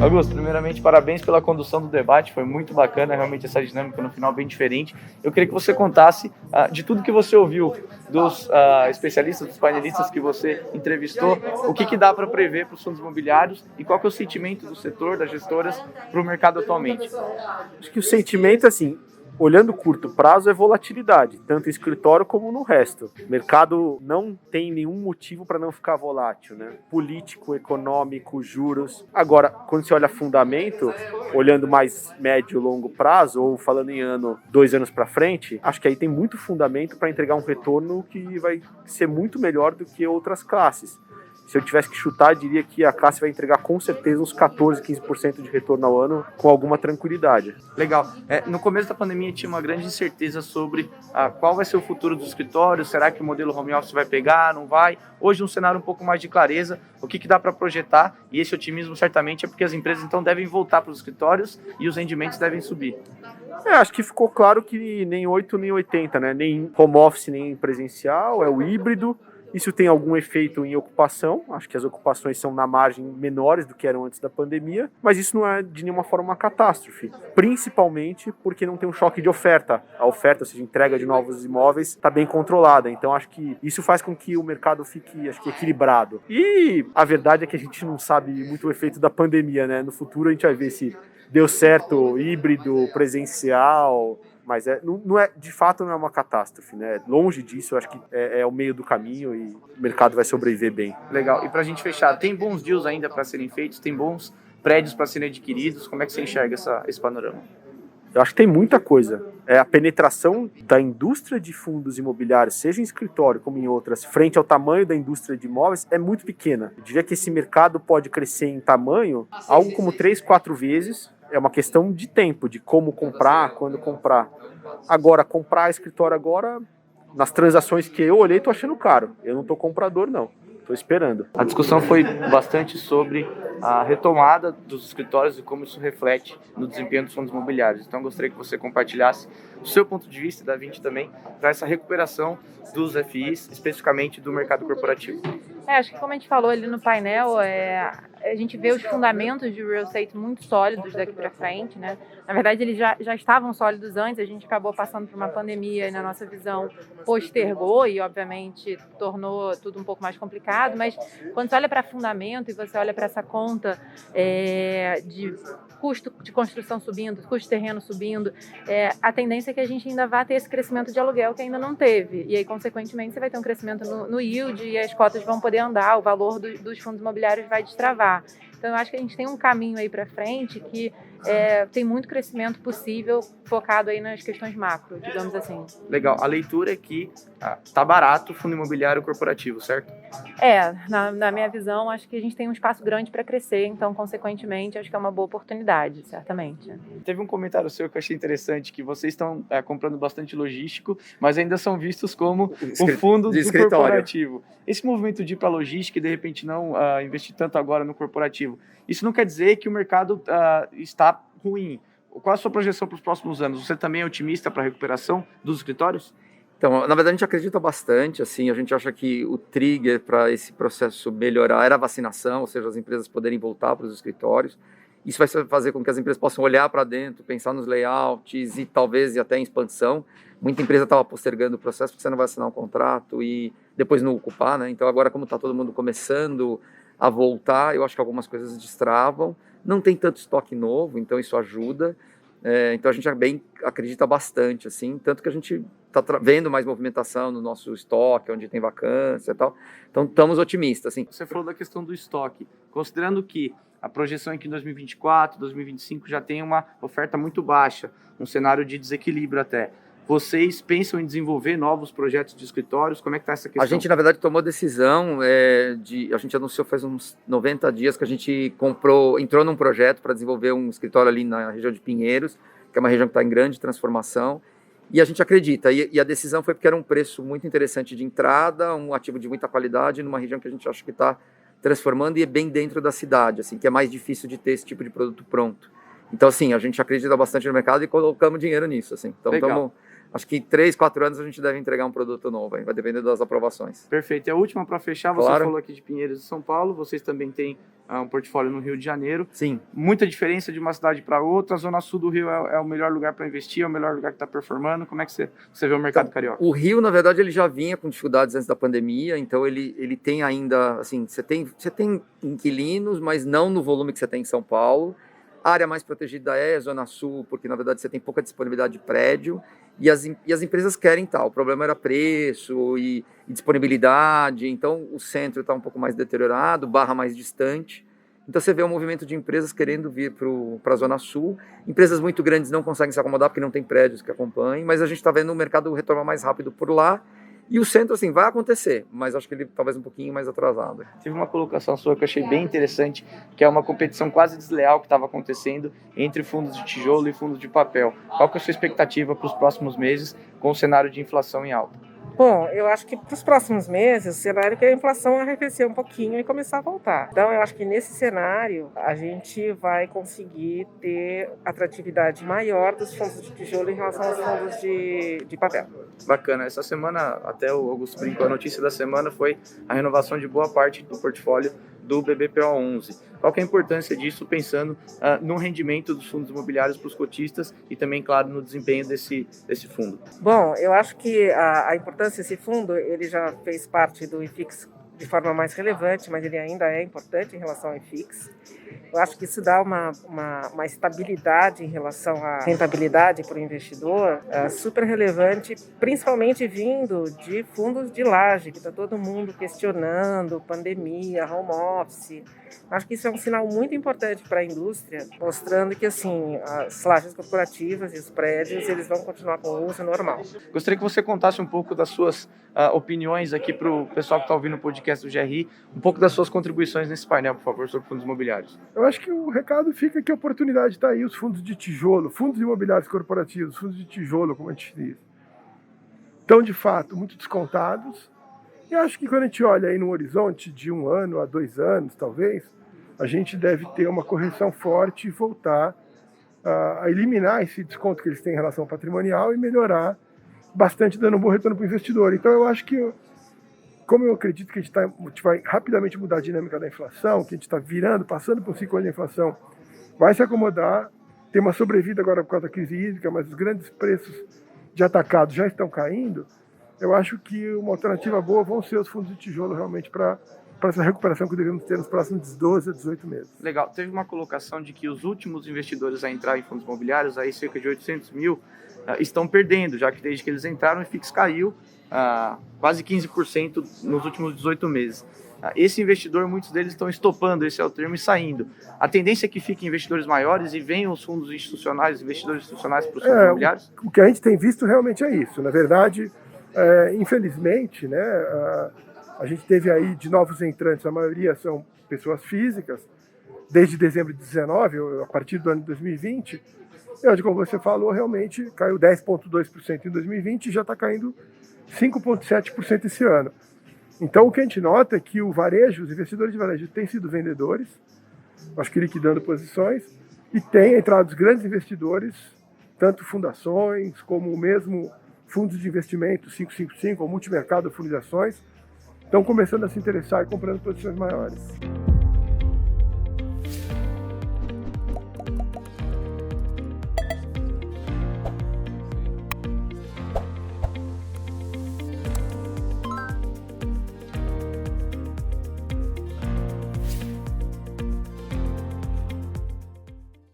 Augusto, primeiramente, parabéns pela condução do debate, foi muito bacana, realmente essa dinâmica no final bem diferente. Eu queria que você contasse de tudo que você ouviu dos especialistas, dos painelistas que você entrevistou, o que dá para prever para os fundos imobiliários e qual que é o sentimento do setor, das gestoras, para o mercado atualmente. Acho que o sentimento, assim, olhando curto prazo, é volatilidade, tanto em escritório como no resto. O mercado não tem nenhum motivo para não ficar volátil, né? Político, econômico, juros. Agora, quando você olha fundamento, olhando mais médio e longo prazo, ou falando em 2 anos para frente, acho que aí tem muito fundamento para entregar um retorno que vai ser muito melhor do que outras classes. Se eu tivesse que chutar, eu diria que a classe vai entregar com certeza uns 14, 15% de retorno ao ano com alguma tranquilidade. Legal. No começo da pandemia tinha uma grande incerteza sobre qual vai ser o futuro dos escritórios, será que o modelo home office vai pegar, não vai? Hoje um cenário um pouco mais de clareza, o que dá para projetar, e esse otimismo certamente é porque as empresas então devem voltar para os escritórios e os rendimentos devem subir. Acho que ficou claro que nem 8 nem 80, né? Nem home office nem presencial, é o híbrido. Isso tem algum efeito em ocupação, acho que as ocupações são na margem menores do que eram antes da pandemia, mas isso não é de nenhuma forma uma catástrofe, principalmente porque não tem um choque de oferta. A oferta, ou seja, entrega de novos imóveis, está bem controlada, então acho que isso faz com que o mercado fique, acho que, equilibrado. E a verdade é que a gente não sabe muito o efeito da pandemia, né? No futuro a gente vai ver se deu certo híbrido, presencial, mas não é, de fato não é uma catástrofe, né? Longe disso, eu acho que é o meio do caminho e o mercado vai sobreviver bem. Legal. E para a gente fechar, tem bons deals ainda para serem feitos? Tem bons prédios para serem adquiridos? Como é que você enxerga esse panorama? Eu acho que tem muita coisa. A penetração da indústria de fundos imobiliários, seja em escritório como em outras, frente ao tamanho da indústria de imóveis, é muito pequena. Eu diria que esse mercado pode crescer em tamanho algo como 3, 4 vezes. É uma questão de tempo, de como comprar, quando comprar. Agora, comprar escritório agora, nas transações que eu olhei, tô achando caro. Eu não tô comprador, não. Tô esperando. A discussão foi bastante sobre a retomada dos escritórios e como isso reflete no desempenho dos fundos imobiliários. Então, gostaria que você compartilhasse o seu ponto de vista, da Vinci também, para essa recuperação dos FIs, especificamente do mercado corporativo. Acho que como a gente falou ali no painel, a gente vê os fundamentos de real estate muito sólidos daqui para frente, né? Na verdade, eles já estavam sólidos antes, a gente acabou passando por uma pandemia e, na nossa visão, postergou e, obviamente, tornou tudo um pouco mais complicado, mas quando você olha para fundamento e você olha para essa conta de custo de construção subindo, custo de terreno subindo, a tendência é que a gente ainda vá ter esse crescimento de aluguel que ainda não teve. E aí, consequentemente, você vai ter um crescimento no yield e as cotas vão poder andar, o valor dos fundos imobiliários vai destravar. Então, eu acho que a gente tem um caminho aí para frente que tem muito crescimento possível focado aí nas questões macro, digamos assim. Legal. A leitura é que tá barato o fundo imobiliário corporativo, certo? Na minha visão, acho que a gente tem um espaço grande para crescer, então, consequentemente, acho que é uma boa oportunidade, certamente. Teve um comentário seu que eu achei interessante, que vocês estão comprando bastante logístico, mas ainda são vistos como o fundo do corporativo. Esse movimento de ir para logística e, de repente, não investir tanto agora no corporativo, isso não quer dizer que o mercado está ruim. Qual a sua projeção para os próximos anos? Você também é otimista para a recuperação dos escritórios? Então, na verdade, a gente acredita bastante, assim, a gente acha que o trigger para esse processo melhorar era a vacinação, ou seja, as empresas poderem voltar para os escritórios. Isso vai fazer com que as empresas possam olhar para dentro, pensar nos layouts e talvez até em expansão. Muita empresa estava postergando o processo porque você não vai assinar um contrato e depois não ocupar, né? Então, agora, como está todo mundo começando a voltar, eu acho que algumas coisas destravam. Não tem tanto estoque novo, então isso ajuda. Então a gente acredita bastante, assim, tanto que a gente está vendo mais movimentação no nosso estoque, onde tem vacância e tal. Então estamos otimistas, assim. Você falou da questão do estoque, considerando que a projeção é que em 2024, 2025 já tem uma oferta muito baixa, um cenário de desequilíbrio até. Vocês pensam em desenvolver novos projetos de escritórios? Como é que está essa questão? A gente, na verdade, tomou decisão a gente anunciou faz uns 90 dias que a gente entrou num projeto para desenvolver um escritório ali na região de Pinheiros, que é uma região que está em grande transformação, e a gente acredita. E a decisão foi porque era um preço muito interessante de entrada, um ativo de muita qualidade, numa região que a gente acha que está transformando e é bem dentro da cidade, assim, que é mais difícil de ter esse tipo de produto pronto. Então, assim, a gente acredita bastante no mercado e colocamos dinheiro nisso, assim. Então, estamos acho que 3, 4 anos a gente deve entregar um produto novo, aí vai depender das aprovações. Perfeito. E a última para fechar, você Claro. falou aqui de Pinheiros e São Paulo, vocês também têm um portfólio no Rio de Janeiro. Sim. Muita diferença de uma cidade para outra, a Zona Sul do Rio é o melhor lugar para investir, é o melhor lugar que está performando. Como é que você vê o mercado carioca? O Rio, na verdade, ele já vinha com dificuldades antes da pandemia, então ele tem ainda, assim, você tem inquilinos, mas não no volume que você tem em São Paulo. A área mais protegida é a Zona Sul, porque na verdade você tem pouca disponibilidade de prédio e as empresas querem tal. O problema era preço e disponibilidade, então o centro está um pouco mais deteriorado, Barra mais distante. Então você vê um movimento de empresas querendo vir para a Zona Sul. Empresas muito grandes não conseguem se acomodar porque não tem prédios que acompanhem, mas a gente está vendo o mercado retornar mais rápido por lá. E o centro, assim, vai acontecer, mas acho que ele talvez um pouquinho mais atrasado. Teve uma colocação sua que eu achei bem interessante, que é uma competição quase desleal que estava acontecendo entre fundos de tijolo e fundos de papel. Qual que é a sua expectativa para os próximos meses com o cenário de inflação em alta? Bom, eu acho que para os próximos meses, o cenário é que a inflação arrefecer um pouquinho e começar a voltar. Então, eu acho que nesse cenário, a gente vai conseguir ter atratividade maior dos fundos de tijolo em relação aos fundos de papel. Bacana. Essa semana, até o Augusto brincou, a notícia da semana foi a renovação de boa parte do portfólio do BBPO11. Qual que é a importância disso, pensando no rendimento dos fundos imobiliários para os cotistas e também, claro, no desempenho desse fundo? Bom, eu acho que a importância desse fundo, ele já fez parte do IFIX de forma mais relevante, mas ele ainda é importante em relação ao IFIX. Eu acho que isso dá uma estabilidade em relação à rentabilidade para o investidor super relevante, principalmente vindo de fundos de laje, que está todo mundo questionando, pandemia, home office. Acho que isso é um sinal muito importante para a indústria, mostrando que assim, as lajes corporativas e os prédios eles vão continuar com o uso normal. Gostaria que você contasse um pouco das suas opiniões aqui para o pessoal que está ouvindo o podcast do GRI, um pouco das suas contribuições nesse painel, por favor, sobre fundos imobiliários. Eu acho que o recado fica que a oportunidade está aí, os fundos de tijolo, fundos imobiliários corporativos, fundos de tijolo, como a gente diz, estão de fato muito descontados. E acho que quando a gente olha aí no horizonte de 1 ano a 2 anos, talvez, a gente deve ter uma correção forte e voltar a eliminar esse desconto que eles têm em relação ao patrimonial e melhorar bastante, dando um bom retorno para o investidor. Então eu acho que, como eu acredito que a gente vai rapidamente mudar a dinâmica da inflação, que a gente está passando por um ciclo de inflação, vai se acomodar, tem uma sobrevida agora por causa da crise hídrica, mas os grandes preços de atacado já estão caindo. Eu acho que uma alternativa boa vão ser os fundos de tijolo realmente para essa recuperação que devemos ter nos próximos 12 a 18 meses. Legal. Teve uma colocação de que os últimos investidores a entrar em fundos imobiliários, aí cerca de 800 mil, estão perdendo, já que desde que eles entraram o IFIX caiu quase 15% nos últimos 18 meses. Esse investidor, muitos deles estão estopando, esse é o termo, e saindo. A tendência é que fiquem investidores maiores e venham os fundos institucionais, investidores institucionais para os fundos imobiliários? O que a gente tem visto realmente é isso. Na verdade, infelizmente, né, a gente teve aí de novos entrantes, a maioria são pessoas físicas, desde dezembro de 2019, a partir do ano de 2020, e onde, como você falou, realmente caiu 10,2% em 2020 e já está caindo 5,7% esse ano. Então, o que a gente nota é que o varejo, os investidores de varejo têm sido vendedores, acho que liquidando posições, e tem entrado os grandes investidores, tanto fundações como mesmo fundos de investimento 555 ou multimercado fundos de ações, estão começando a se interessar e comprando posições maiores.